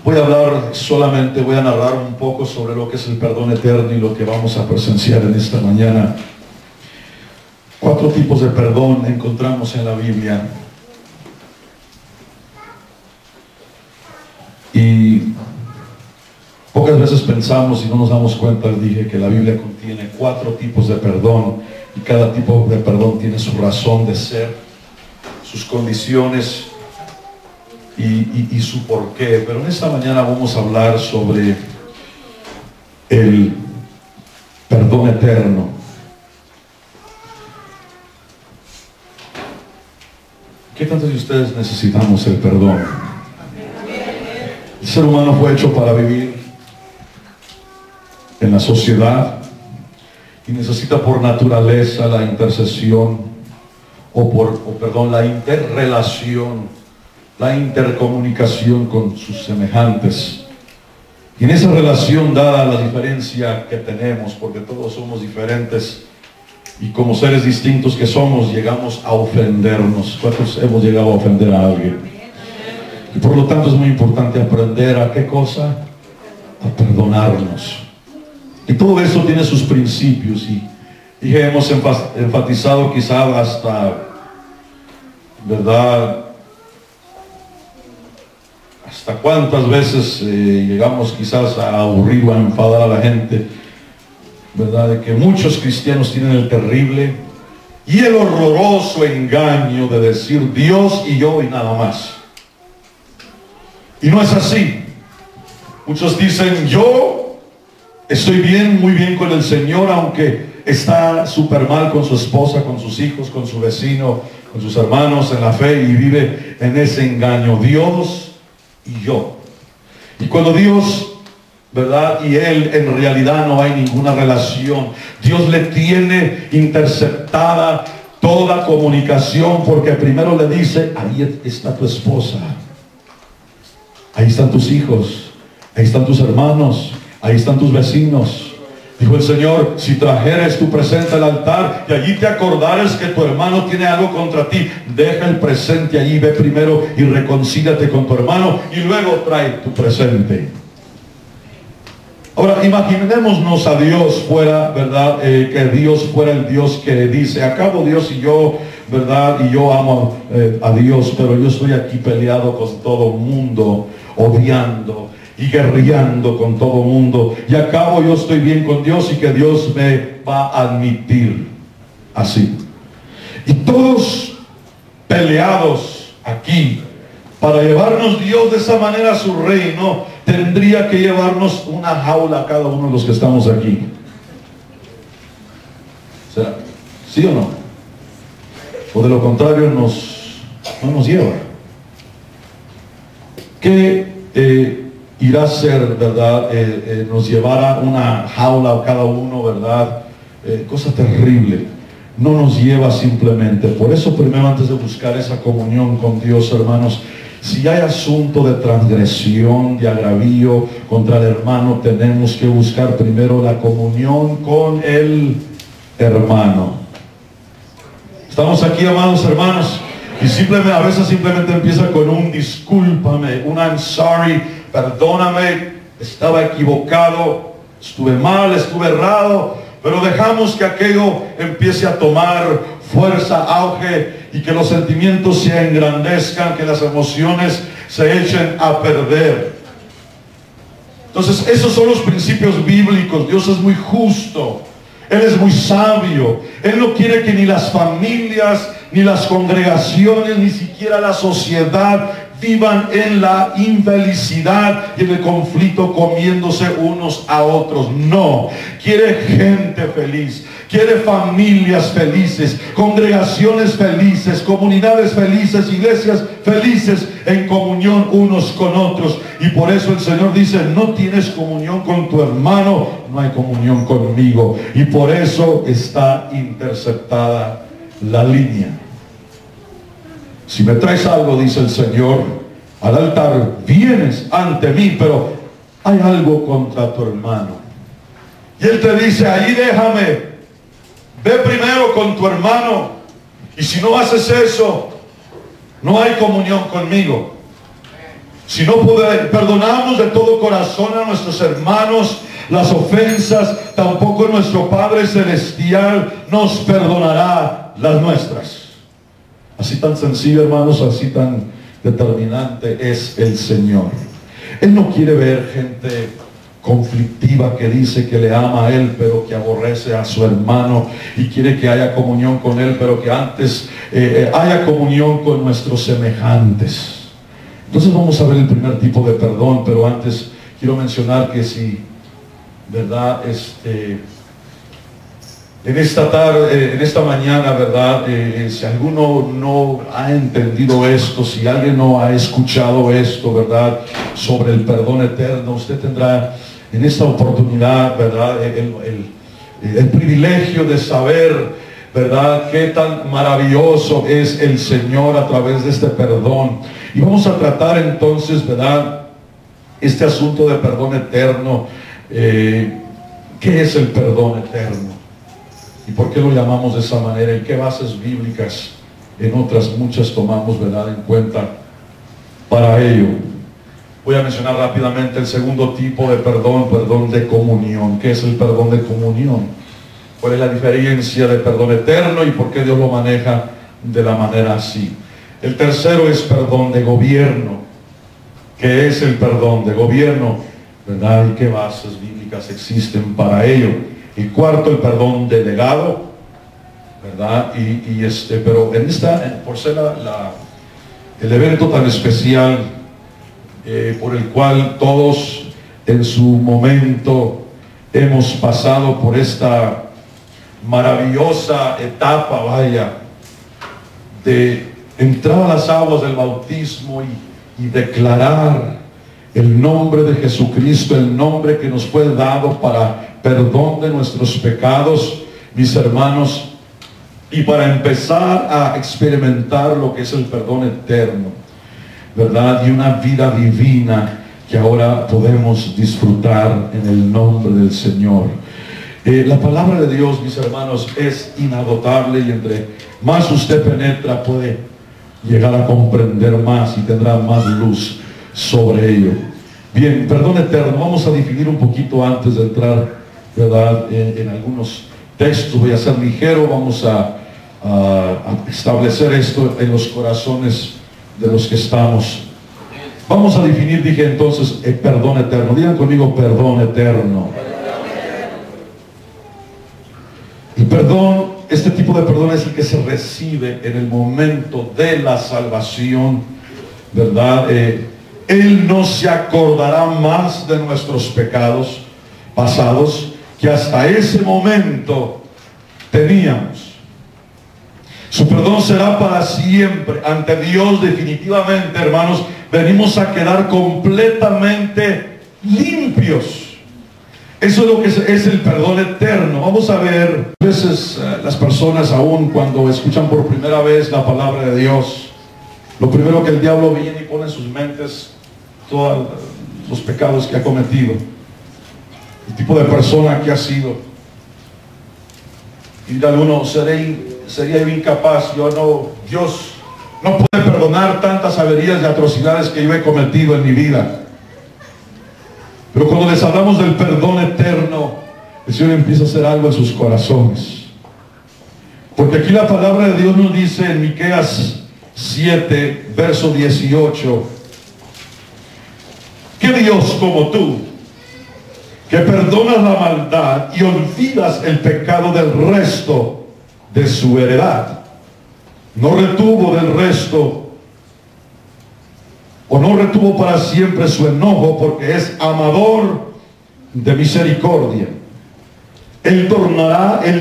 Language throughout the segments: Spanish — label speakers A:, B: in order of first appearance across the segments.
A: voy a narrar un poco sobre lo que es el perdón eterno y lo que vamos a presenciar en esta mañana. 4 tipos de perdón encontramos en la Biblia. Y pocas veces pensamos y no nos damos cuenta, dije que la Biblia contiene 4 tipos de perdón y cada tipo de perdón tiene su razón de ser, sus condiciones y su porqué. Pero en esta mañana vamos a hablar sobre el perdón eterno. ¿Qué tantos de ustedes necesitamos el perdón? El ser humano fue hecho para vivir en la sociedad y necesita por naturaleza la intercesión la interrelación, la intercomunicación con sus semejantes. Y en esa relación, dada la diferencia que tenemos, porque todos somos diferentes y como seres distintos que somos, llegamos a ofendernos. ¿Cuántos hemos llegado a ofender a alguien? Y por lo tanto es muy importante aprender a ¿qué cosa? A perdonarnos. Y todo eso tiene sus principios y hemos enfatizado quizás hasta, ¿verdad? Hasta cuántas veces llegamos quizás a aburrir o a enfadar a la gente, ¿verdad? De que muchos cristianos tienen el terrible y el horroroso engaño de decir Dios y yo y nada más. Y no es así. Muchos dicen yo estoy bien, muy bien con el Señor, aunque está súper mal con su esposa, con sus hijos, con su vecino, con sus hermanos en la fe, y vive en ese engaño, Dios y yo. Y cuando Dios, ¿verdad? Y Él en realidad no hay ninguna relación. Dios le tiene interceptada toda comunicación, porque primero le dice, ahí está tu esposa, ahí están tus hijos, ahí están tus hermanos, ahí están tus vecinos. Dijo el Señor, si trajeres tu presente al altar y allí te acordares que tu hermano tiene algo contra ti, deja el presente allí, ve primero y reconcíliate con tu hermano y luego trae tu presente. Ahora, imaginémonos a Dios fuera, ¿verdad? Que Dios fuera el Dios que dice, acabo Dios y yo, ¿verdad? Y yo amo a Dios, pero yo estoy aquí peleado con todo el mundo, odiando y guerreando con todo el mundo, y acabo yo estoy bien con Dios y que Dios me va a admitir así. Y todos peleados aquí para llevarnos Dios de esa manera a su reino, tendría que llevarnos una jaula a cada uno de los que estamos aquí. ¿Será? ¿Sí o no? O de lo contrario no nos lleva. ¿Qué irá a ser, verdad? Nos llevará una jaula a cada uno, verdad? Cosa terrible. No nos lleva simplemente. Por eso primero, antes de buscar esa comunión con Dios, hermanos, si hay asunto de transgresión, de agravio contra el hermano, tenemos que buscar primero la comunión con el hermano. ¿Estamos aquí, amados hermanos? Y a veces simplemente empieza con un discúlpame, un I'm sorry, perdóname, estaba equivocado, estuve mal, estuve errado, pero dejamos que aquello empiece a tomar fuerza, auge, y que los sentimientos se engrandezcan, que las emociones se echen a perder. Entonces, esos son los principios bíblicos. Dios es muy justo, Él es muy sabio. Él no quiere que ni las familias, ni las congregaciones, ni siquiera la sociedad vivan en la infelicidad y en el conflicto, comiéndose unos a otros. No, quiere gente feliz, quiere familias felices, congregaciones felices, comunidades felices, iglesias felices en comunión unos con otros. Y por eso el Señor dice, no tienes comunión con tu hermano, no hay comunión conmigo. Y por eso está interceptada la línea. Si me traes algo, dice el Señor, al altar, vienes ante mí, pero hay algo contra tu hermano. Y Él te dice, ahí déjame, ve primero con tu hermano. Y si no haces eso, no hay comunión conmigo. Si no perdonamos de todo corazón a nuestros hermanos las ofensas, tampoco nuestro Padre Celestial nos perdonará las nuestras. Así tan sencillo, hermanos, así tan determinante es el Señor. Él no quiere ver gente conflictiva que dice que le ama a Él, pero que aborrece a su hermano, y quiere que haya comunión con Él, pero que antes haya comunión con nuestros semejantes. Entonces vamos a ver el primer tipo de perdón, pero antes quiero mencionar que si, ¿verdad? En esta tarde, en esta mañana, ¿verdad? Si alguno no ha entendido esto, si alguien no ha escuchado esto, ¿verdad? Sobre el perdón eterno, usted tendrá en esta oportunidad, ¿verdad? El privilegio de saber, ¿verdad? Qué tan maravilloso es el Señor a través de este perdón. Y vamos a tratar entonces, ¿verdad? Este asunto de perdón eterno. ¿Qué es el perdón eterno? ¿Y por qué lo llamamos de esa manera? ¿Y qué bases bíblicas en otras muchas tomamos, ¿verdad?, en cuenta para ello? Voy a mencionar rápidamente el segundo tipo de perdón, perdón de comunión. ¿Qué es el perdón de comunión? ¿Cuál es la diferencia de perdón eterno y por qué Dios lo maneja de la manera así? El tercero es perdón de gobierno. ¿Qué es el perdón de gobierno? ¿Verdad? ¿Y qué bases bíblicas existen para ello? El cuarto, el perdón delegado, ¿verdad? Pero en por ser el evento tan especial por el cual todos en su momento hemos pasado por esta maravillosa etapa, vaya, de entrar a las aguas del bautismo y declarar el nombre de Jesucristo, el nombre que nos fue dado para perdón de nuestros pecados, mis hermanos, y para empezar a experimentar lo que es el perdón eterno, ¿verdad? Y una vida divina que ahora podemos disfrutar en el nombre del Señor. La palabra de Dios, mis hermanos, es inagotable, y entre más usted penetra puede llegar a comprender más y tendrá más luz sobre ello. Bien, perdón eterno. Vamos a definir un poquito antes de entrar, ¿verdad?, en algunos textos. Voy a ser ligero. Vamos a establecer esto en los corazones de los que estamos. Vamos a definir, dije entonces, el perdón eterno. Digan conmigo, perdón eterno. El perdón, este tipo de perdón es el que se recibe en el momento de la salvación, ¿verdad? Él no se acordará más de nuestros pecados pasados que hasta ese momento teníamos. Su perdón será para siempre. Ante Dios, definitivamente, hermanos, venimos a quedar completamente limpios. Eso es lo que es el perdón eterno. Vamos a ver, a veces las personas, aún cuando escuchan por primera vez la palabra de Dios, lo primero que el diablo viene y pone en sus mentes todos los pecados que ha cometido, el tipo de persona que ha sido. Y de alguno, sería incapaz, Dios no puede perdonar tantas averías y atrocidades que yo he cometido en mi vida. Pero cuando les hablamos del perdón eterno, el Señor empieza a hacer algo en sus corazones. Porque aquí la palabra de Dios nos dice en Miqueas 7, verso 18, ¿qué Dios como tú, que perdonas la maldad y olvidas el pecado del resto de su heredad? No retuvo del resto, o no retuvo para siempre su enojo, porque es amador de misericordia. Él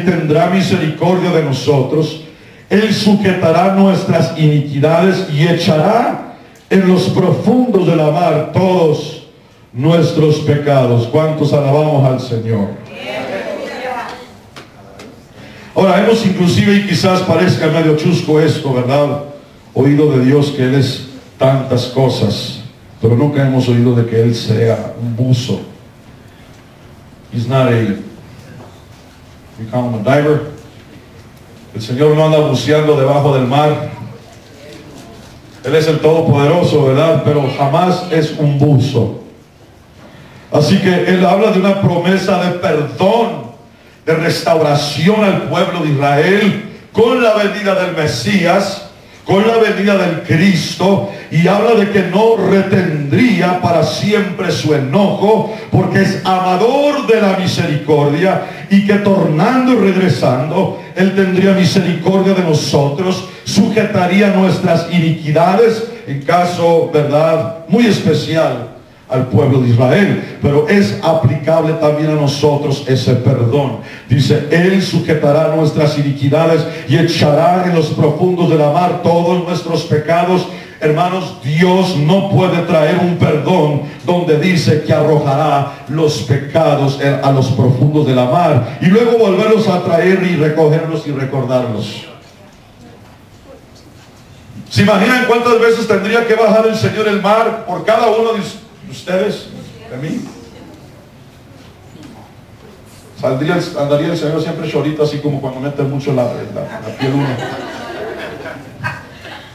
A: tendrá misericordia de nosotros. Él sujetará nuestras iniquidades y echará en los profundos de la mar todos nuestros pecados. ¿Cuántos alabamos al Señor? Ahora, hemos inclusive, y quizás parezca medio chusco esto, ¿verdad?, oído de Dios que Él es tantas cosas, pero nunca hemos oído de que Él sea un buzo. He's not we call him a diver. El Señor no anda buceando debajo del mar. Él es el Todopoderoso, ¿verdad? Pero jamás es un buzo. Así que Él habla de una promesa de perdón, de restauración al pueblo de Israel con la venida del Mesías, con la venida del Cristo, y habla de que no retendría para siempre su enojo, porque es amador de la misericordia, y que tornando y regresando, Él tendría misericordia de nosotros, sujetaría nuestras iniquidades, en caso, verdad, muy especial al pueblo de Israel, pero es aplicable también a nosotros ese perdón. Dice, Él sujetará nuestras iniquidades y echará en los profundos de la mar todos nuestros pecados. Hermanos, Dios no puede traer un perdón donde dice que arrojará los pecados a los profundos de la mar y luego volverlos a traer y recogerlos y recordarlos. ¿Se imaginan cuántas veces tendría que bajar el Señor el mar por cada uno de ustedes, de mí? Andaría el Señor siempre chorito, así como cuando mete mucho la piel uno.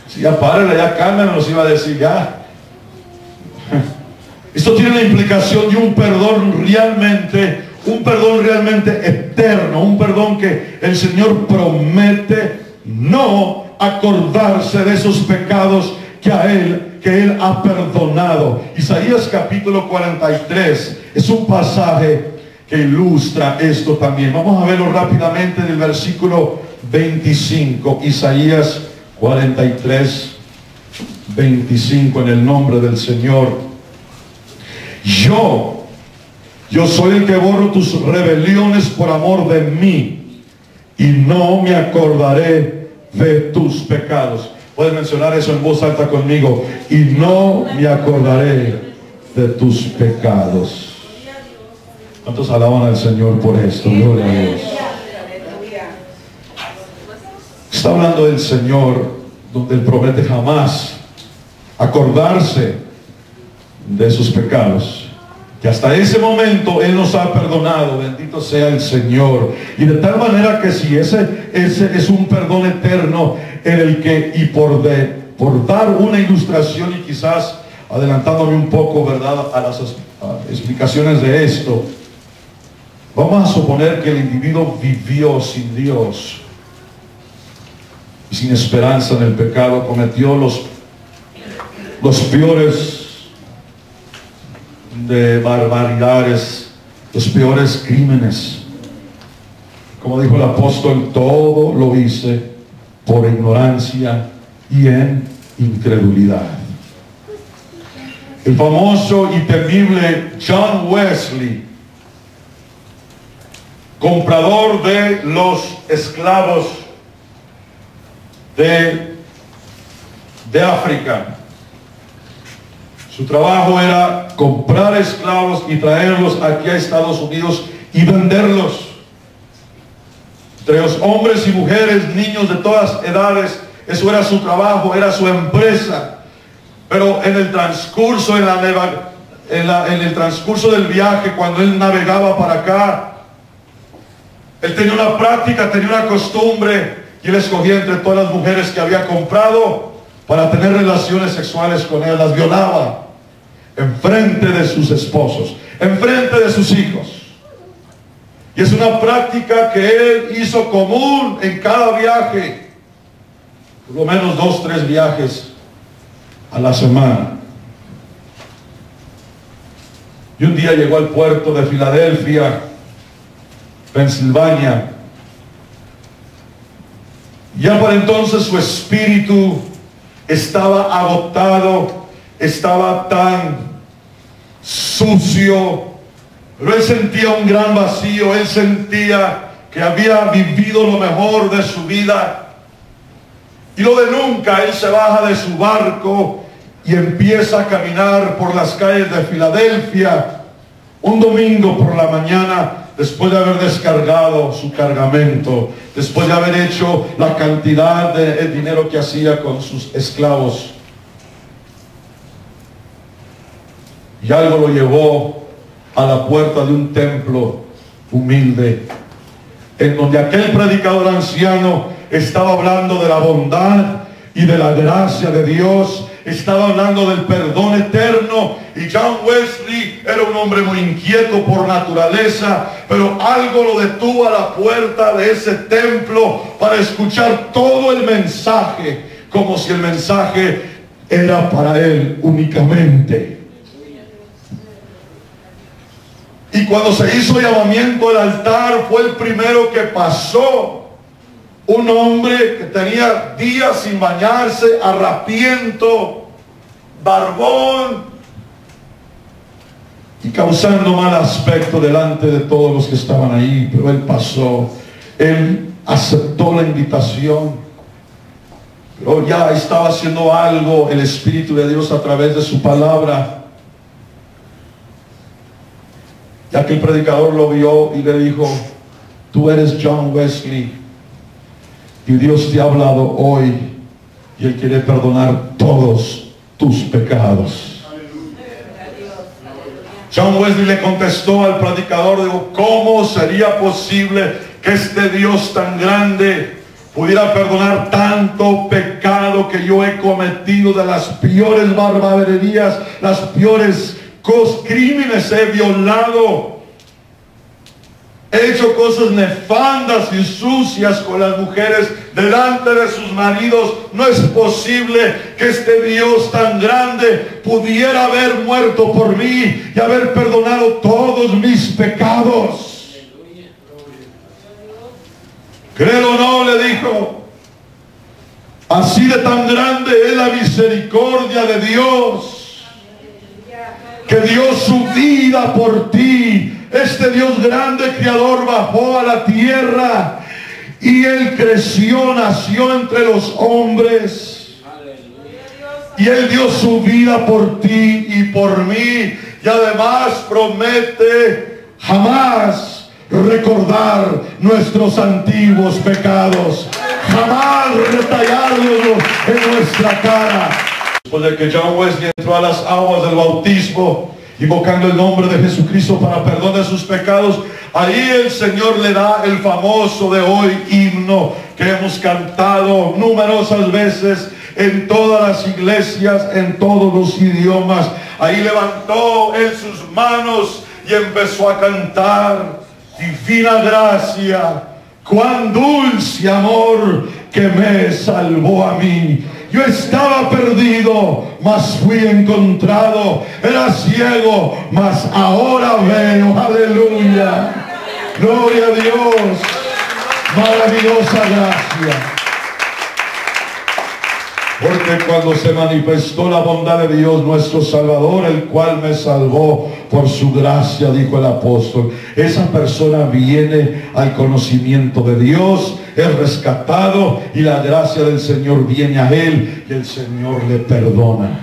A: Si ya párale, ya cálmenlo, nos iba a decir ya. Esto tiene la implicación de un perdón realmente eterno, un perdón que el Señor promete no acordarse de esos pecados que Él ha perdonado. Isaías capítulo 43 es un pasaje que ilustra esto también. Vamos a verlo rápidamente del versículo 25. Isaías 43, 25, en el nombre del Señor. Yo soy el que borro tus rebeliones por amor de mí, y no me acordaré de tus pecados. Puedes mencionar eso en voz alta conmigo. Y no me acordaré de tus pecados. ¿Cuántos alaban al Señor por esto? Gloria a Dios. Está hablando del Señor, donde Él promete jamás acordarse de sus pecados, que hasta ese momento Él nos ha perdonado. Bendito sea el Señor. Y de tal manera que si ese es un perdón eterno, en el que, y por dar una ilustración, y quizás adelantándome un poco, ¿verdad?, a las explicaciones de esto, vamos a suponer que el individuo vivió sin Dios, sin esperanza en el pecado, cometió los peores de barbaridades, los peores crímenes. Como dijo el apóstol, todo lo hice por ignorancia y en incredulidad. El famoso y temible John Wesley, comprador de los esclavos de África. Su trabajo era comprar esclavos y traerlos aquí a Estados Unidos y venderlos. Entre los hombres y mujeres, niños de todas edades, eso era su trabajo, era su empresa. Pero en el transcurso, en el transcurso del viaje, cuando él navegaba para acá, él tenía una práctica, tenía una costumbre, y él escogía entre todas las mujeres que había comprado para tener relaciones sexuales con ellas, las violaba enfrente de sus esposos, enfrente de sus hijos. Y es una práctica que él hizo común en cada viaje, por lo menos 2 o 3 viajes a la semana. Y un día llegó al puerto de Filadelfia, Pensilvania. Ya para entonces su espíritu estaba agotado, estaba tan sucio, pero él sentía un gran vacío. Él sentía que había vivido lo mejor de su vida, y lo de nunca. Él se baja de su barco y empieza a caminar por las calles de Filadelfia un domingo por la mañana, después de haber descargado su cargamento, después de haber hecho la cantidad de dinero que hacía con sus esclavos. Y algo lo llevó a la puerta de un templo humilde, en donde aquel predicador anciano estaba hablando de la bondad y de la gracia de Dios. Estaba hablando del perdón eterno. Y John Wesley era un hombre muy inquieto por naturaleza, pero algo lo detuvo a la puerta de ese templo para escuchar todo el mensaje, como si el mensaje era para él únicamente. Y cuando se hizo llamamiento al altar, fue el primero que pasó. Un hombre que tenía días sin bañarse, harapiento, barbón, y causando mal aspecto delante de todos los que estaban ahí. Pero él pasó, él aceptó la invitación, pero ya estaba haciendo algo el Espíritu de Dios a través de su palabra. Ya que el predicador lo vio y le dijo: tú eres John Wesley, y Dios te ha hablado hoy, y Él quiere perdonar todos tus pecados. John Wesley le contestó al predicador, dijo: ¿cómo sería posible que este Dios tan grande pudiera perdonar tanto pecado que yo he cometido? De las peores barbaridades, las peores crímenes he violado, he hecho cosas nefandas y sucias con las mujeres delante de sus maridos. No es posible que este Dios tan grande pudiera haber muerto por mí y haber perdonado todos mis pecados. Créelo o no, le dijo, así de tan grande es la misericordia de Dios, que dio su vida por ti. Este Dios grande creador bajó a la tierra y Él creció, nació entre los hombres, y Él dio su vida por ti y por mí, y además promete jamás recordar nuestros antiguos pecados, jamás retallarlos en nuestra cara. Después de que John Wesley entró a las aguas del bautismo, invocando el nombre de Jesucristo para perdón de sus pecados, ahí el Señor le da el famoso de hoy himno que hemos cantado numerosas veces en todas las iglesias, en todos los idiomas. Ahí levantó él sus manos y empezó a cantar: divina gracia, cuán dulce amor que me salvó a mí. Yo estaba perdido, mas fui encontrado. Era ciego, mas ahora veo. Aleluya. Gloria a Dios. Maravillosa gracia. Porque cuando se manifestó la bondad de Dios nuestro Salvador, el cual me salvó por su gracia, dijo el apóstol, esa persona viene al conocimiento de Dios, es rescatado, y la gracia del Señor viene a él, y el Señor le perdona.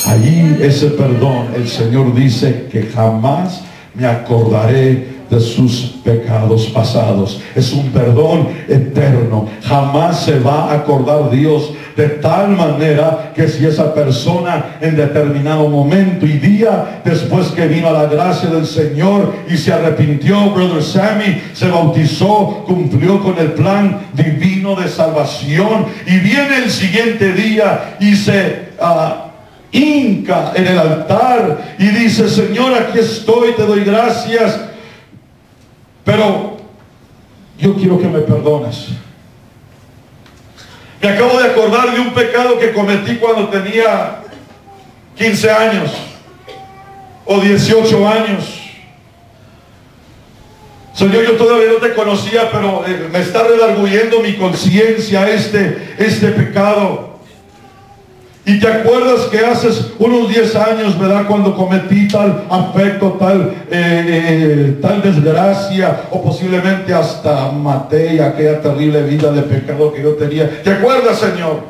A: Ahí ese perdón, el Señor dice que jamás me acordaré de sus pecados pasados. Es un perdón eterno. Jamás se va a acordar Dios, de tal manera que si esa persona en determinado momento y día después que vino a la gracia del Señor y se arrepintió, Brother Sammy se bautizó, cumplió con el plan divino de salvación, y viene el siguiente día y se hinca en el altar y dice: Señor, aquí estoy, te doy gracias, pero yo quiero que me perdones. Me acabo de acordar de un pecado que cometí cuando tenía 15 años o 18 años. Señor, yo todavía no te conocía, pero me está redarguyendo mi conciencia este pecado. Y te acuerdas que hace unos 10 años, ¿verdad?, cuando cometí tal afecto, tal desgracia, o posiblemente hasta maté aquella terrible vida de pecado que yo tenía. ¿Te acuerdas, Señor?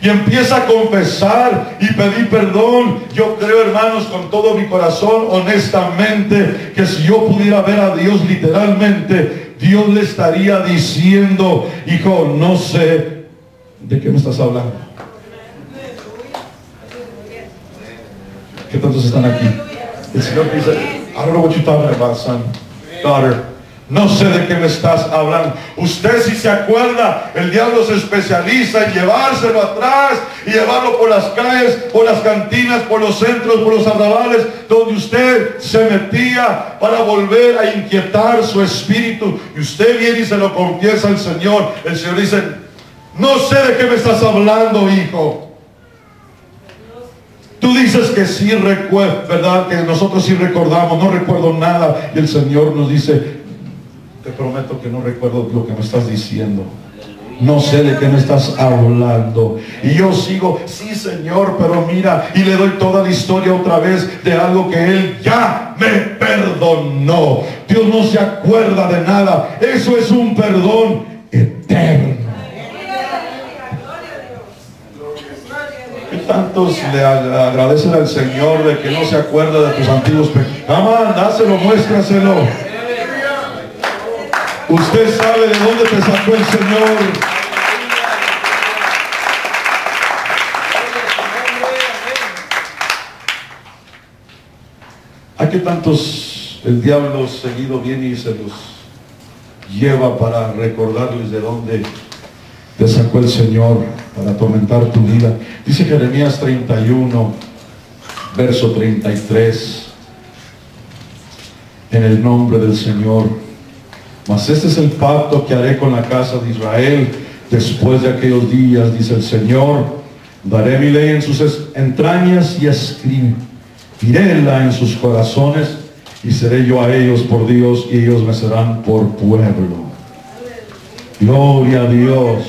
A: Y empieza a confesar y pedir perdón. Yo creo, hermanos, con todo mi corazón, honestamente, que si yo pudiera ver a Dios literalmente, Dios le estaría diciendo: hijo, no sé de qué me estás hablando. ¿Qué tantos están aquí? El Señor dice: I don't know what you're talking about, son, daughter. No sé de qué me estás hablando. Usted, si se acuerda, el diablo se especializa en llevárselo atrás y llevarlo por las calles, por las cantinas, por los centros, por los arrabales, donde usted se metía para volver a inquietar su espíritu. Y usted viene y se lo confiesa al Señor. El Señor dice: no sé de qué me estás hablando, hijo. Tú dices que sí recuerdo, ¿verdad? Que nosotros sí recordamos. No recuerdo nada. Y el Señor nos dice: te prometo que no recuerdo lo que me estás diciendo. No sé de qué me estás hablando. Y yo sigo: sí, Señor, pero mira. Y le doy toda la historia otra vez de algo que Él ya me perdonó. Dios no se acuerda de nada. Eso es un perdón eterno. ¿Qué tantos le agradecen al Señor de que no se acuerda de tus antiguos pecados? Amán, dáselo, muéstraselo. Usted sabe de dónde te sacó el Señor. ¿A qué tantos el diablo seguido viene y se los lleva para recordarles de dónde te sacó el Señor, para atormentar tu vida? Dice Jeremías 31, verso 33, en el nombre del Señor: mas este es el pacto que haré con la casa de Israel después de aquellos días, dice el Señor. Daré mi ley en sus entrañas y escribiréla en sus corazones, y seré yo a ellos por Dios, y ellos me serán por pueblo. Gloria a Dios.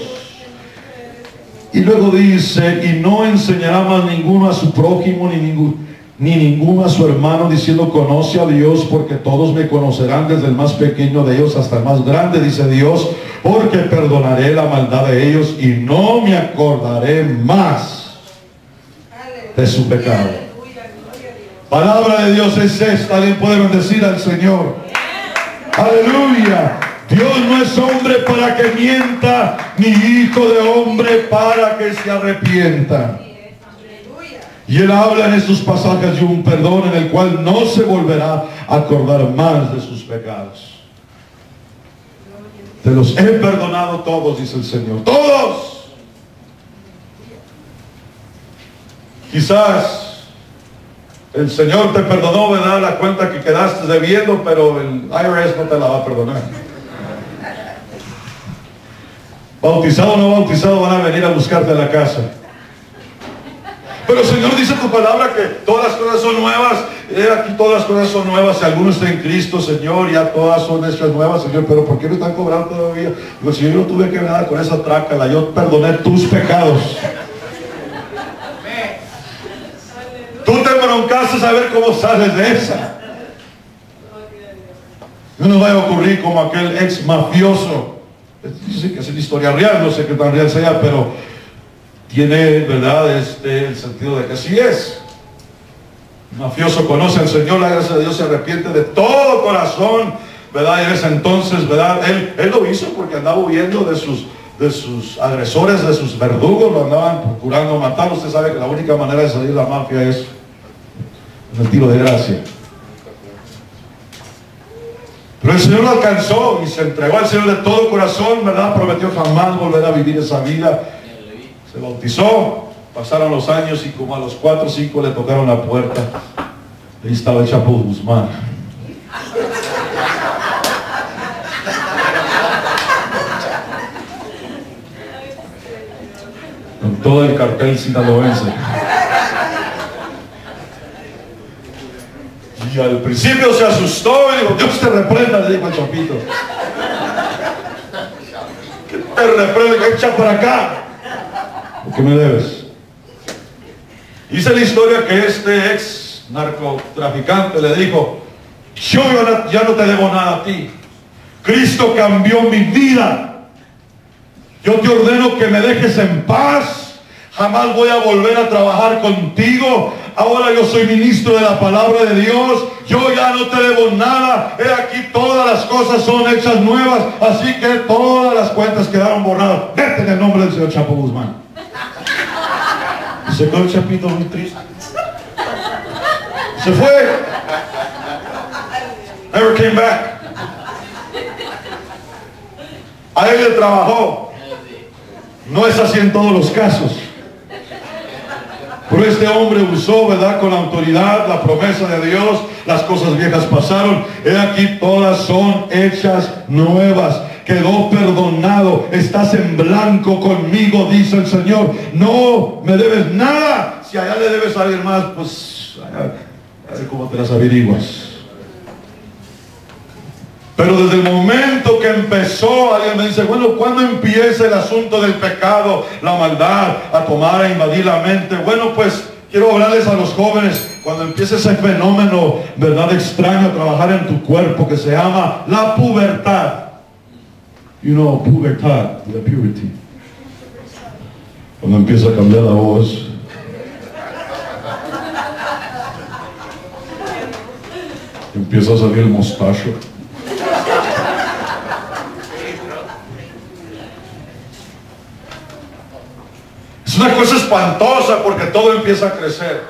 A: Y luego dice: y no enseñará más ninguno a su prójimo, ni ninguno a su hermano, diciendo: conoce a Dios, porque todos me conocerán, desde el más pequeño de ellos hasta el más grande, dice Dios, porque perdonaré la maldad de ellos y no me acordaré más de su pecado. Palabra de Dios es esta. Alguien puede bendecir al Señor. Aleluya. Dios no es hombre para que mienta, ni hijo de hombre para que se arrepienta. Y Él habla en estos pasajes de un perdón en el cual no se volverá a acordar más de sus pecados. Te los he perdonado todos, dice el Señor. ¡Todos! Quizás el Señor te perdonó, ¿verdad?, la cuenta que quedaste debiendo, pero el IRS no te la va a perdonar. Bautizado o no bautizado, van a venir a buscarte a la casa. Pero el Señor dice tu palabra que todas las cosas son nuevas. Aquí todas las cosas son nuevas. Si alguno está en Cristo, Señor, ya todas son hechas nuevas, Señor. Pero ¿por qué me están cobrando todavía? Digo: si yo no tuve que ver nada con esa trácala, yo perdoné tus pecados. Tú te broncaste a ver cómo sales de esa. No nos vaya a ocurrir como aquel ex mafioso. Dice que es una historia real, no sé qué tan real sea, pero tiene, ¿verdad?, el sentido de que así es. El mafioso conoce al Señor, la gracia de Dios, se arrepiente de todo corazón, ¿verdad? Y en ese entonces, ¿verdad?, él lo hizo porque andaba huyendo de sus agresores, de sus verdugos, lo andaban procurando matar. Usted sabe que la única manera de salir de la mafia es en el tiro de gracia. Pero el Señor lo alcanzó y se entregó al Señor de todo corazón, ¿verdad? Prometió jamás volver a vivir esa vida. Se bautizó, pasaron los años y como a los 4 o 5 le tocaron la puerta. Ahí estaba el Chapo Guzmán. Con todo el cartel sinaloense. Y al principio se asustó y dijo: Dios te reprenda, le dijo al Chapito. Que te reprenda, echa para acá. ¿Por qué me debes? Dice la historia que este ex narcotraficante le dijo: yo ya no te debo nada a ti. Cristo cambió mi vida. Yo te ordeno que me dejes en paz. Jamás voy a volver a trabajar contigo. Ahora yo soy ministro de la palabra de Dios. Yo ya no te debo nada. He aquí, todas las cosas son hechas nuevas. Así que todas las cuentas quedaron borradas. Vete en el nombre del Señor Chapo Guzmán. Y se quedó el Chapito muy triste. Se fue. Never came back. A él le trabajó. No es así en todos los casos. Pero este hombre usó, ¿verdad?, con la autoridad, la promesa de Dios. Las cosas viejas pasaron. He aquí, todas son hechas nuevas. Quedó perdonado. Estás en blanco conmigo, dice el Señor. No me debes nada. Si allá le debes a alguien más, pues a ver cómo te las averiguas. Pero desde el momento que empezó, alguien me dice, bueno, ¿cuándo empieza el asunto del pecado, la maldad, a tomar, a invadir la mente? Bueno, pues quiero hablarles a los jóvenes, cuando empieza ese fenómeno, ¿verdad?, extraño, a trabajar en tu cuerpo, que se llama la pubertad. You know, pubertad, the puberty. Cuando empieza a cambiar la voz. Empieza a salir el mostacho. Es una cosa espantosa porque todo empieza a crecer.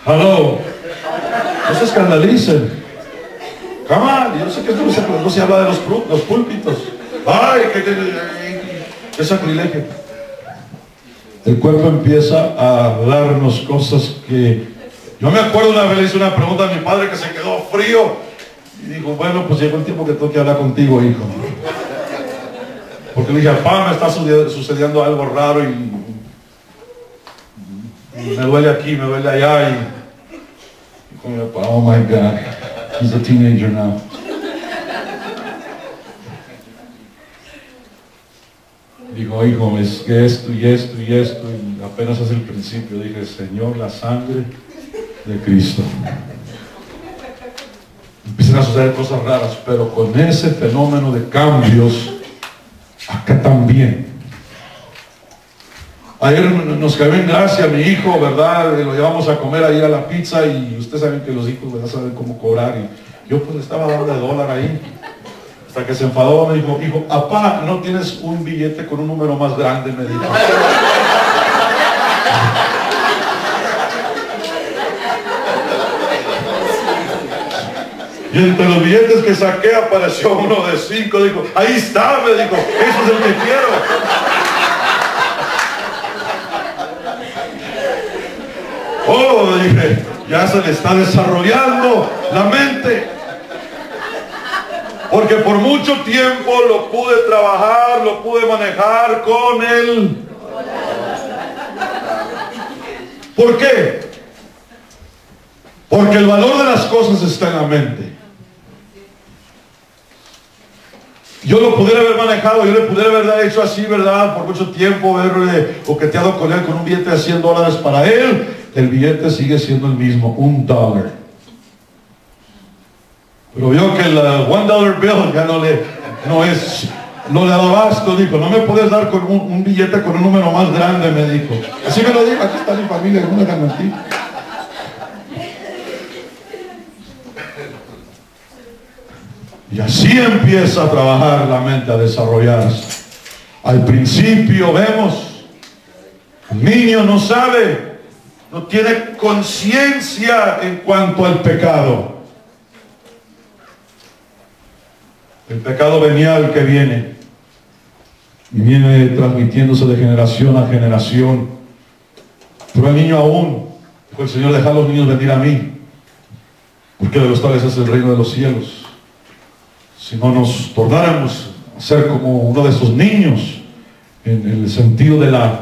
A: Hello. No se escandalicen. Come on. Yo sé que esto no se habla de los púlpitos. Ay, qué sacrilegio. El cuerpo empieza a darnos cosas que... Yo me acuerdo una vez le hice una pregunta a mi padre que se quedó frío. Y dijo, bueno, pues llegó el tiempo que tengo que hablar contigo, hijo. Porque le dije, papá, me está sucediendo algo raro y me duele aquí, me duele allá. Y con mi papá, oh my God, he's a teenager now. Dijo, hijo, es que esto y esto y esto, y apenas es el principio. Dije, Señor, la sangre de Cristo. Empiezan a suceder cosas raras, pero con ese fenómeno de cambios, acá también. Ayer nos cayó en gracia mi hijo, ¿verdad? Lo llevamos a comer ahí a la pizza y ustedes saben que los hijos, ¿verdad?, saben cómo cobrar. Y yo pues le estaba dando de dólar ahí. Hasta que se enfadó, me dijo, hijo, papá, ¿no tienes un billete con un número más grande?, me dijo. Y entre los billetes que saqué apareció uno de 5. Dijo, ahí está, me dijo, eso es el que quiero. Oh, dije, ya se le está desarrollando la mente. Porque por mucho tiempo lo pude trabajar, lo pude manejar con él. ¿Por qué? Porque el valor de las cosas está en la mente. Yo lo pudiera haber manejado, yo le pudiera haber hecho así, ¿verdad?, por mucho tiempo, haberle coqueteado con él con un billete de $100 para él. El billete sigue siendo el mismo, $1. Pero vio que el $1 bill ya no le da abasto. Dijo, no me puedes dar con un billete con un número más grande, me dijo. Así me lo dijo, aquí está mi familia, no me hagan mentir. Y así empieza a trabajar la mente, a desarrollarse. Al principio vemos, el niño no sabe, no tiene conciencia en cuanto al pecado. El pecado venial que viene, y viene transmitiéndose de generación a generación. Pero el niño aún, dijo el Señor, dejad a los niños venir a mí, porque de los tales es el reino de los cielos. Si no nos tornáramos a ser como uno de esos niños, en el sentido de la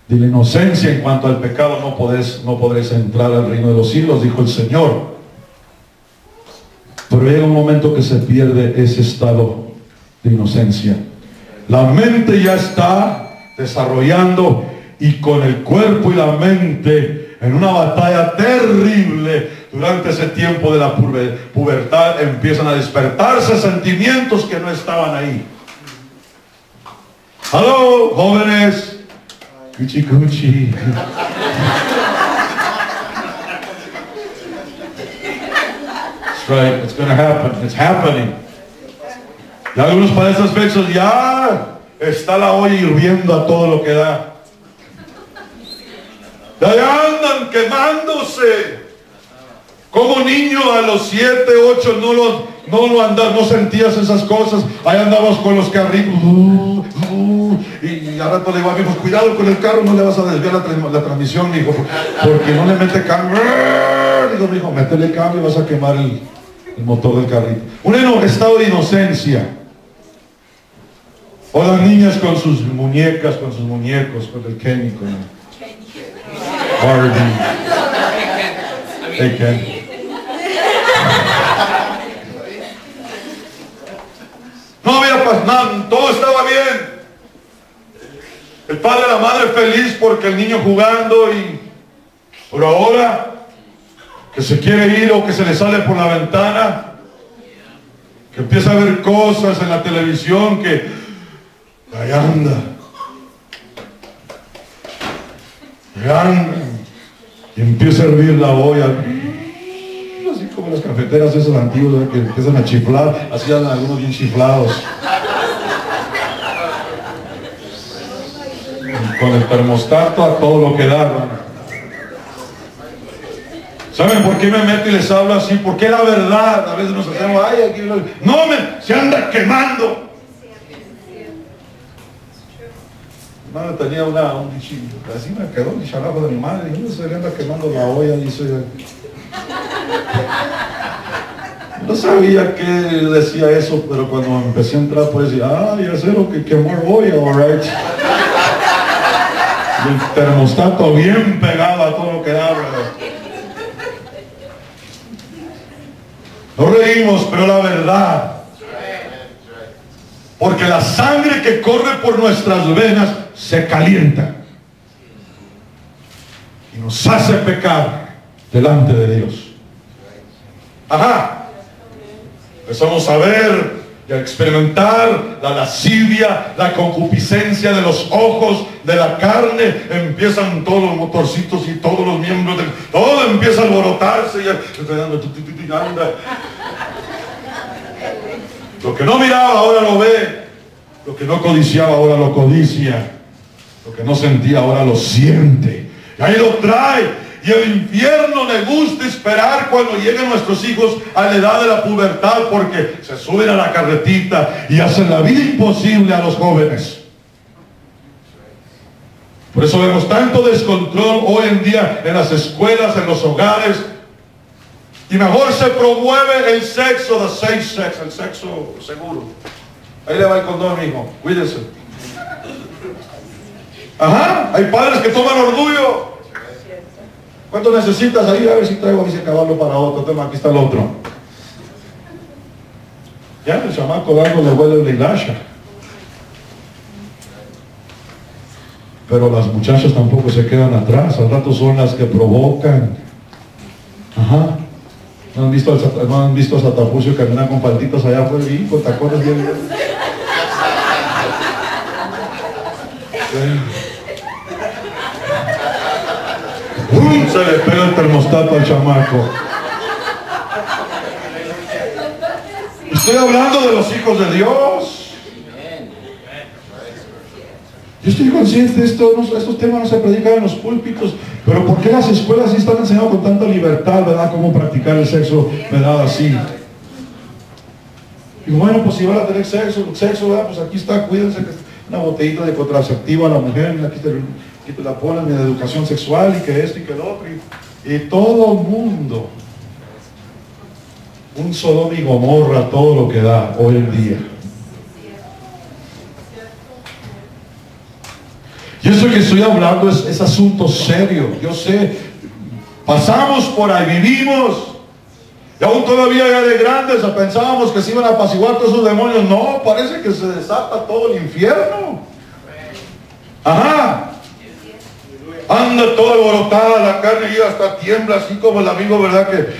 A: inocencia en cuanto al pecado, no podréis entrar al reino de los cielos, dijo el Señor. Pero llega un momento que se pierde ese estado de inocencia. La mente ya está desarrollando, y con el cuerpo y la mente en una batalla terrible. Durante ese tiempo de la pubertad empiezan a despertarse sentimientos que no estaban ahí. Hello, jóvenes. Cuchi cuchi. That's right, it's going to happen. It's happening. Y algunos para esas fechas ya está la olla hirviendo a todo lo que da. Ya andan quemándose. Como niño a los 7, 8 no sentías esas cosas. Ahí andabas con los carritos. Y al rato le digo a mi hijo, cuidado con el carro, no le vas a desviar la transmisión, mi hijo, porque no le mete cambio. Digo, mi hijo, métele cambio y vas a quemar el motor del carrito. Un estado de inocencia. O las niñas con sus muñecas, con sus muñecos, con el Kenny, con el Barbie. Hey, Ken. No había pasado nada, todo estaba bien. El padre y la madre feliz porque el niño jugando y por ahora que se quiere ir o que se le sale por la ventana, que empieza a ver cosas en la televisión, que ahí anda, y empieza a hervir la olla, así como las cafeteras esas antiguas que empiezan a chiflar, así andan algunos bien chiflados. Con el termostato a todo lo que da, hermano. ¿Saben por qué me meto y les hablo así? Porque la verdad, a veces nos hacemos, ay, aquí se anda quemando. Mi madre tenía un dichito, así me quedó el charajo de mi madre, y se le anda quemando la olla, dice. No sabía que decía eso, pero cuando empecé a entrar, pues decía, ya sé lo que quemó el olla, alright. Y el termostato bien pegado a todo lo que da, ¿verdad? No reímos, pero la verdad. Porque la sangre que corre por nuestras venas se calienta y nos hace pecar delante de Dios. Ajá. Empezamos a ver y a experimentar la lascivia, la concupiscencia de los ojos, de la carne. Empiezan todos los motorcitos y todos los miembros, todo empieza a alborotarse y anda. Lo que no miraba ahora lo ve, lo que no codiciaba ahora lo codicia, lo que no sentía ahora lo siente, y ahí lo trae. Y el infierno le gusta esperar cuando lleguen nuestros hijos a la edad de la pubertad, porque se suben a la carretita y hacen la vida imposible a los jóvenes. Por eso vemos tanto descontrol hoy en día en las escuelas, en los hogares. Y mejor se promueve el sexo, the safe sex, el sexo seguro. Ahí le va el condón, hijo, cuídese. Ajá, hay padres que toman orgullo. ¿Cuánto necesitas ahí? A ver si traigo ese caballo para otro. Toma, aquí está el otro. Ya, el chamaco dándole vuelo de hilacha. Pero las muchachas tampoco se quedan atrás. Al rato son las que provocan. Ajá. ¿No han visto a Satapucio caminar con falditas allá afuera? ¿Y con tacones bien? Se le pega el termostato al chamaco. Estoy hablando de los hijos de Dios. Yo estoy consciente de esto, estos temas no se predican en los púlpitos, pero ¿por qué las escuelas sí están enseñando con tanta libertad, verdad, cómo practicar el sexo, verdad, así? Y bueno, pues si van a tener sexo, verdad, pues aquí está, cuídense, que una botellita de contraceptivo a la mujer, aquí te la ponen en educación sexual, y que esto y que el otro, y todo el mundo, un Sodoma y Gomorra, todo lo que da hoy en día. Y eso que estoy hablando es asunto serio. Yo sé, pasamos por ahí, vivimos, y aún todavía ya de grandes pensábamos que se iban a apaciguar todos esos demonios. No, parece que se desata todo el infierno. Ajá. Anda toda alborotada la carne y hasta tiembla, así como el amigo, ¿verdad? Que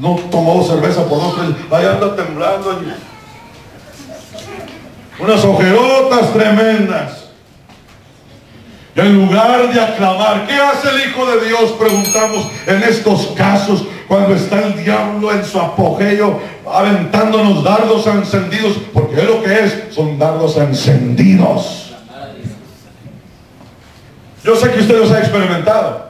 A: no tomó cerveza por 2 meses. Ahí anda temblando. Unas ojerotas tremendas. Y en lugar de aclamar, ¿qué hace el Hijo de Dios? Preguntamos en estos casos, cuando está el diablo en su apogeo, aventándonos dardos encendidos, porque es lo que es, son dardos encendidos. Yo sé que usted los ha experimentado.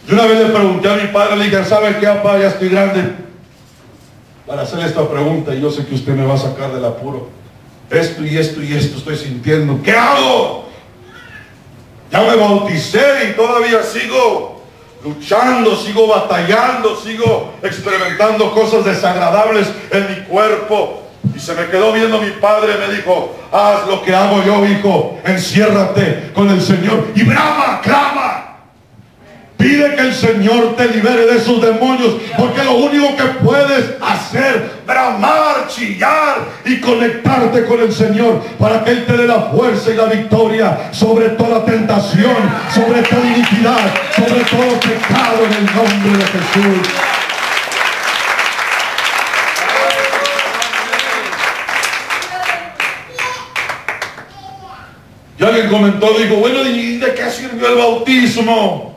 A: Yo una vez le pregunté a mi padre, le dije, ¿sabe qué, papá? Ya estoy grande para hacerle esta pregunta y yo sé que usted me va a sacar del apuro. Esto y esto y esto estoy sintiendo. ¿Qué hago? Ya me bauticé y todavía sigo luchando, sigo batallando, sigo experimentando cosas desagradables en mi cuerpo. Y se me quedó viendo mi padre y me dijo, haz lo que hago yo, hijo, enciérrate con el Señor y brama, clama. Pide que el Señor te libere de esos demonios, porque lo único que puedes hacer, bramar, chillar y conectarte con el Señor para que Él te dé la fuerza y la victoria sobre toda tentación, sobre toda iniquidad, sobre todo pecado, en el nombre de Jesús. Y alguien comentó, dijo, bueno, ¿y de qué sirvió el bautismo?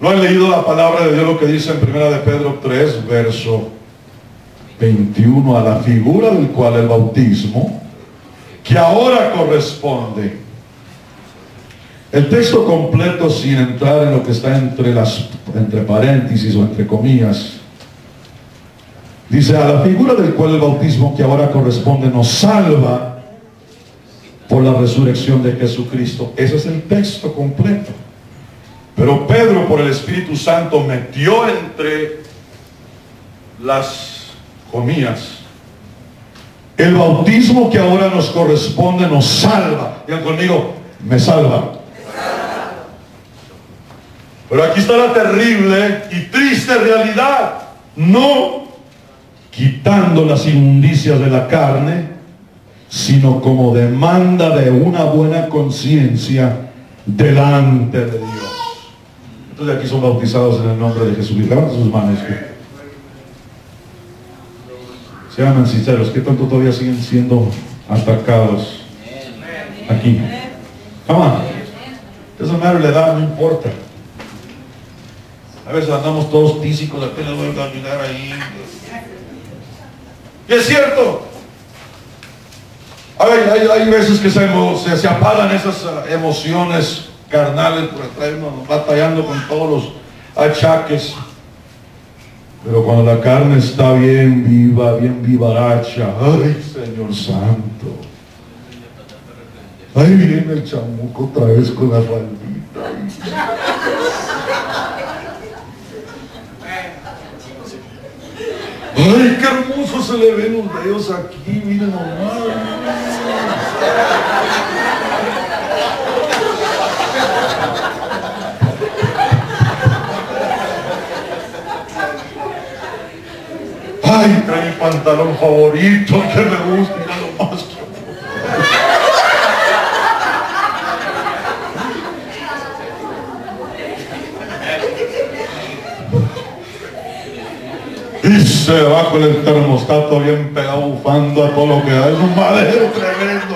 A: ¿No han leído la palabra de Dios, lo que dice en 1 de Pedro 3, verso 21? A la figura del cual el bautismo, que ahora corresponde. El texto completo, sin entrar en lo que está entre paréntesis o entre comillas, dice, a la figura del cual el bautismo que ahora corresponde nos salva por la resurrección de Jesucristo. Ese es el texto completo. Pero Pedro, por el Espíritu Santo, metió entre las comillas, el bautismo que ahora nos corresponde nos salva. Digan conmigo, me salva. Pero aquí está la terrible y triste realidad. No quitando las inmundicias de la carne, sino como demanda de una buena conciencia delante de Dios. Entonces aquí son bautizados en el nombre de Jesús. Levanten sus manos. Sean sinceros, ¿qué tanto todavía siguen siendo atacados aquí? Come on. Doesn't matter la edad, no importa. A veces andamos todos tísicos, apenas voy a caminar ahí. Y es cierto. Hay veces que se apagan esas emociones carnales, por traernos batallando con todos los achaques. Pero cuando la carne está bien viva, bien vivaracha, ay, Señor Santo, ay, viene el chamuco otra vez con la faldita. Ay, qué hermoso se le ven los dedos aquí, miren nomás. Ay, trae mi pantalón favorito que me gusta, mira lo más. Y se va con el termostato bien pegado, bufando a todo lo que da. Es un madero tremendo.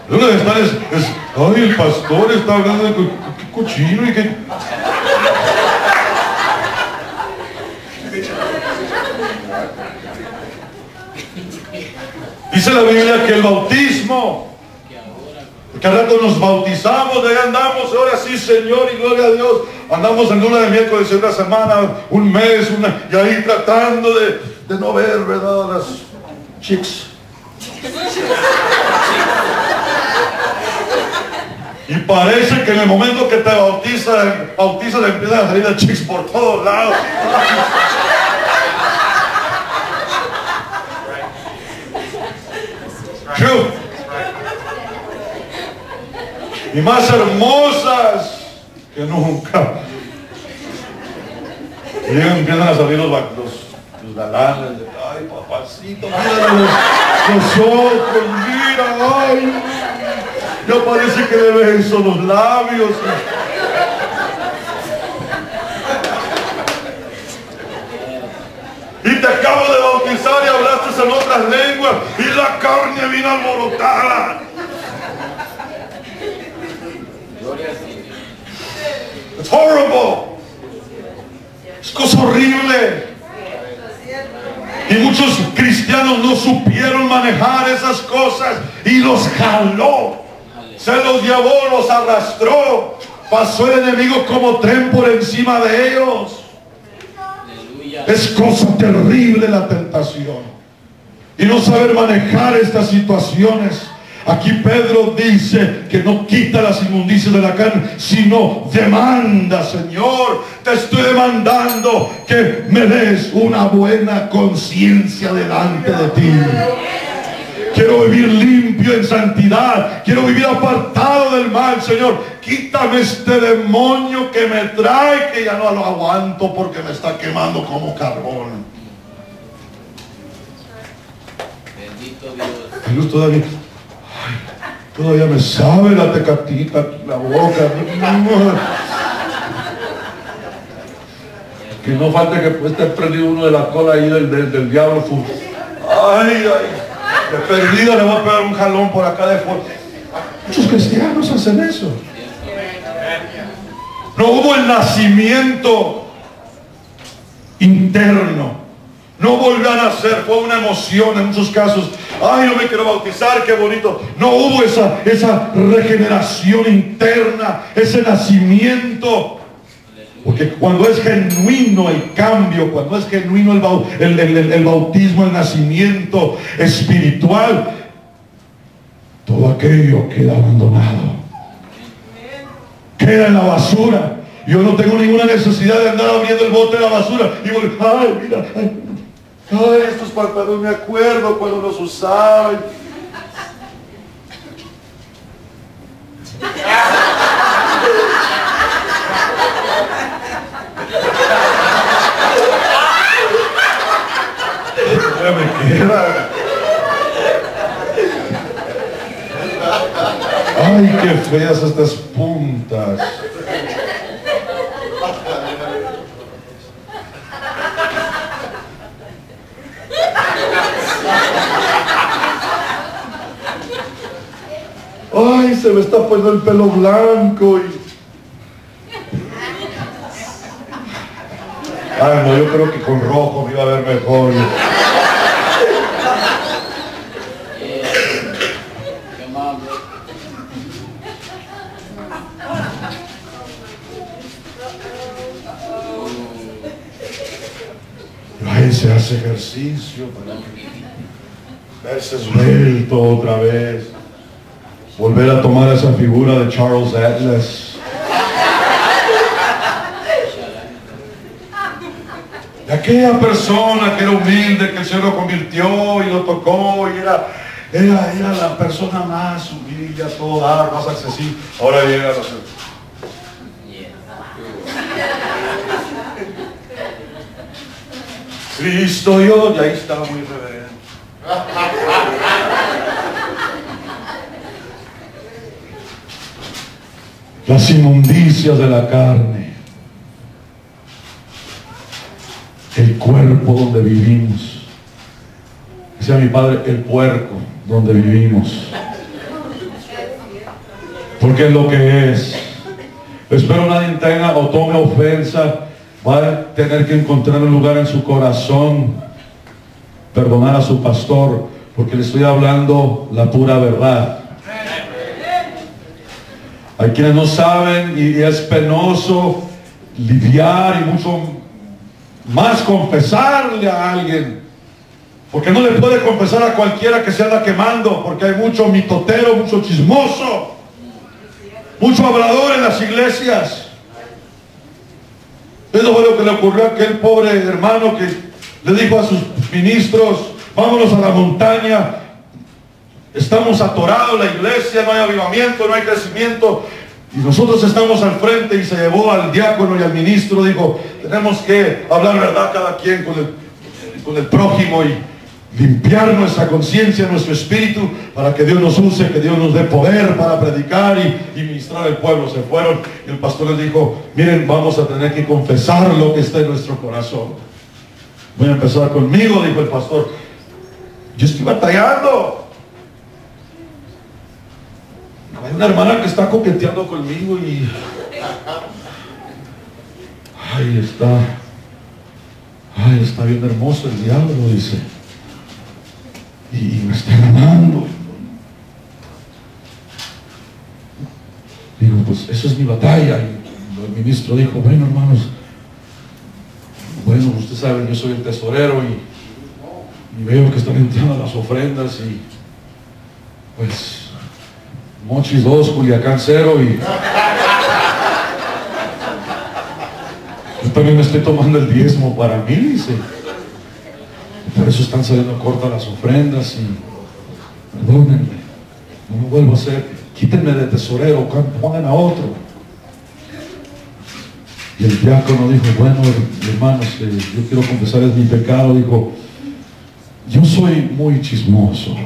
A: Uno de estar ay, el pastor está hablando de qué cochino y qué. Dice la Biblia que el bautismo, que al rato nos bautizamos, de ahí andamos, ahora sí, Señor, y gloria a Dios. Andamos en luna de miércoles, una semana, un mes, y ahí tratando de no ver, ¿verdad? Las chicks. Y parece que en el momento que te bautizas empiezan a salir las chicks por todos lados. Y más hermosas que nunca. Y empiezan a salir los galanes. Ay, papacito, mira los ojos, mira, ay. Ya parece que le beso los labios. Y te acabo de bautizar y hablaste en otras lenguas y la carne vino alborotada. Es horrible. Es cosa horrible. Y muchos cristianos no supieron manejar esas cosas y los jaló se los llevó, los arrastró. Pasó el enemigo como tren por encima de ellos. Es cosa terrible la tentación. Y no saber manejar estas situaciones. Aquí Pedro dice que no quita las inmundicias de la carne, sino demanda: Señor, te estoy demandando que me des una buena conciencia delante de ti. Quiero vivir limpio en santidad. Quiero vivir apartado del mal. Señor, quítame este demonio que me trae, que ya no lo aguanto porque me está quemando como carbón.
B: Bendito Dios.
A: Jesús todavía me sabe la tecatita en la boca. Que no falte que esté prendido uno de la cola ahí del diablo. Ay, de perdida le voy a pegar un jalón por acá de fuera. Muchos cristianos hacen eso. No hubo el nacimiento interno. No volvió a nacer, fue una emoción en muchos casos. Ay, no me quiero bautizar, qué bonito. No hubo esa regeneración interna, ese nacimiento. Porque cuando es genuino el cambio, cuando es genuino el bautismo, el nacimiento espiritual, todo aquello queda abandonado. Queda en la basura. Yo no tengo ninguna necesidad de andar abriendo el bote de la basura y volver, ay, mira, ay, estos pantalones me acuerdo cuando los usaba. Ya me queda. Ay, qué feas estas puntas. Ay, se me está poniendo el pelo blanco Ay, no, yo creo que con rojo me iba a ver mejor. Ay, se hace ejercicio para verse suelto otra vez. Volver a tomar esa figura de Charles Atlas. De aquella persona que era humilde, que el Señor lo convirtió y lo tocó y era la persona más humilde, a todo dar, más accesible. Ahora llega a los... Cristo yo, y ahí estaba muy reverente. Las inmundicias de la carne, el cuerpo donde vivimos. Decía mi padre, el puerco donde vivimos. Porque es lo que es. Espero nadie tenga o tome ofensa. Va a tener que encontrar un lugar en su corazón, perdonar a su pastor, porque le estoy hablando la pura verdad. Hay quienes no saben y es penoso lidiar y mucho más confesarle a alguien, porque no le puede confesar a cualquiera que se anda quemando, porque hay mucho mitotero, mucho chismoso, mucho hablador en las iglesias. Eso fue lo que le ocurrió a aquel pobre hermano que le dijo a sus ministros, vámonos a la montaña, estamos atorados la iglesia, no hay avivamiento, no hay crecimiento, y nosotros estamos al frente. Y se llevó al diácono y al ministro, dijo, tenemos que hablar verdad cada quien con el prójimo y limpiar nuestra conciencia, nuestro espíritu, para que Dios nos use, que Dios nos dé poder para predicar y ministrar al pueblo. Se fueron y el pastor les dijo, miren, vamos a tener que confesar lo que está en nuestro corazón. Voy a empezar conmigo, dijo el pastor. Yo estoy batallando. Hay una hermana que está coqueteando conmigo y está bien hermoso el diablo, dice, y me está ganando. pues eso es mi batalla. Y el ministro dijo, bueno, hermanos, bueno, usted sabe, yo soy el tesorero y veo que están entrando las ofrendas y pues Mochis 2, Culiacán 0 y yo también me estoy tomando el diezmo para mí, dice. Por eso están saliendo cortas las ofrendas y perdónenme, no me vuelvo a hacer, quítenme de tesorero, pongan a otro. Y el diácono dijo, bueno, hermanos, yo quiero confesarles mi pecado. Dijo, yo soy muy chismoso.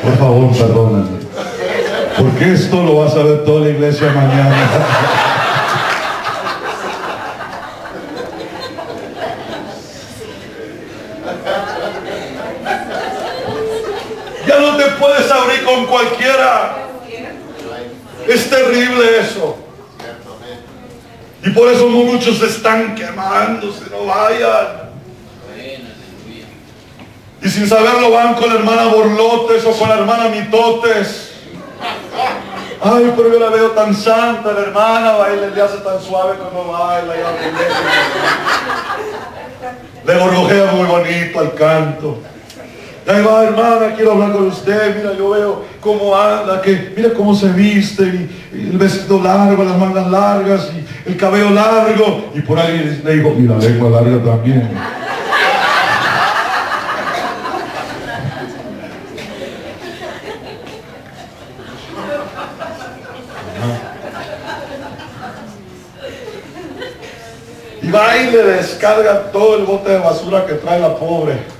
A: Por favor, perdóname, porque esto lo va a saber toda la iglesia mañana. Ya no te puedes abrir con cualquiera. Es terrible eso. Y por eso muchos se están quemándose, no vayan. Y sin saberlo van con la hermana Borlotes o con la hermana Mitotes. Ay, pero yo la veo tan santa, la hermana baila, le hace tan suave cuando baila. Le gorgojea muy bonito al canto. Y ahí va, hermana, quiero hablar con usted. Mira, yo veo cómo anda, que mira cómo se viste, y el vestido largo, las mangas largas, y el cabello largo. Y por ahí le digo, y la lengua larga también. Y va y le descarga todo el bote de basura que trae la pobre.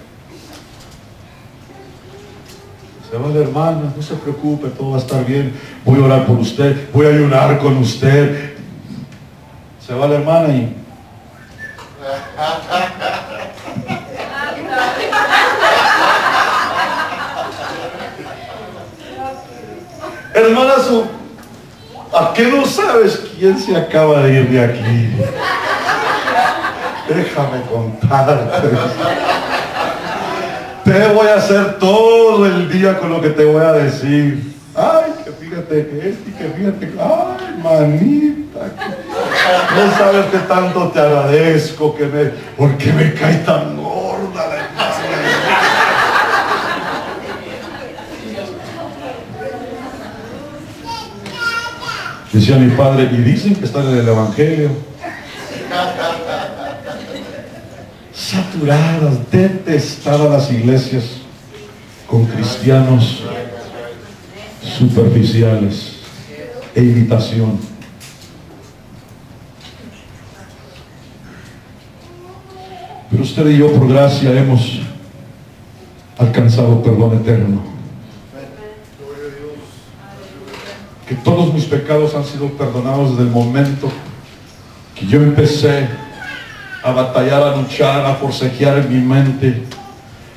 A: Se va la hermana, no se preocupe, todo va a estar bien. Voy a orar por usted, voy a ayunar con usted. Se va la hermana y... hermana, ¿a qué no sabes quién se acaba de ir de aquí? Déjame contarte. Te voy a hacer todo el día con lo que te voy a decir. Ay, que fíjate que esto y que fíjate que... ay, manita. No sabes que tanto te agradezco porque me cae tan gorda la hermana. Decía mi padre, y dicen que están en el Evangelio. Saturadas, detestadas las iglesias con cristianos superficiales e imitación. Pero usted y yo, por gracia, hemos alcanzado perdón eterno. Que todos mis pecados han sido perdonados desde el momento que yo empecé a batallar, a luchar, a forcejear en mi mente,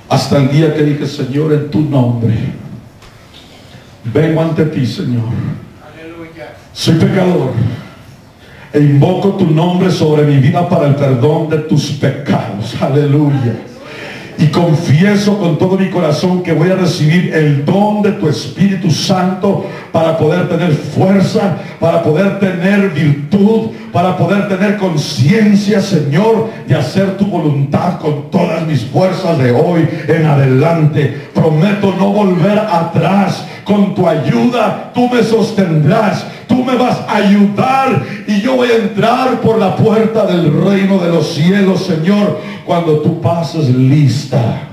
A: hasta el día que dije, Señor, en tu nombre vengo ante ti, Señor. Soy pecador e invoco tu nombre sobre mi vida para el perdón de tus pecados. Aleluya. Y confieso con todo mi corazón que voy a recibir el don de tu Espíritu Santo para poder tener fuerza, para poder tener virtud, para poder tener conciencia, Señor, de hacer tu voluntad con todas mis fuerzas de hoy en adelante. Prometo no volver atrás. Con tu ayuda tú me sostendrás, tú me vas a ayudar y yo voy a entrar por la puerta del reino de los cielos, Señor, cuando tú pases lista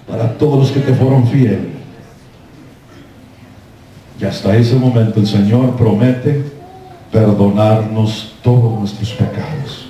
A: para todos los que te fueron fieles. Y hasta ese momento el Señor promete perdonarnos todos nuestros pecados.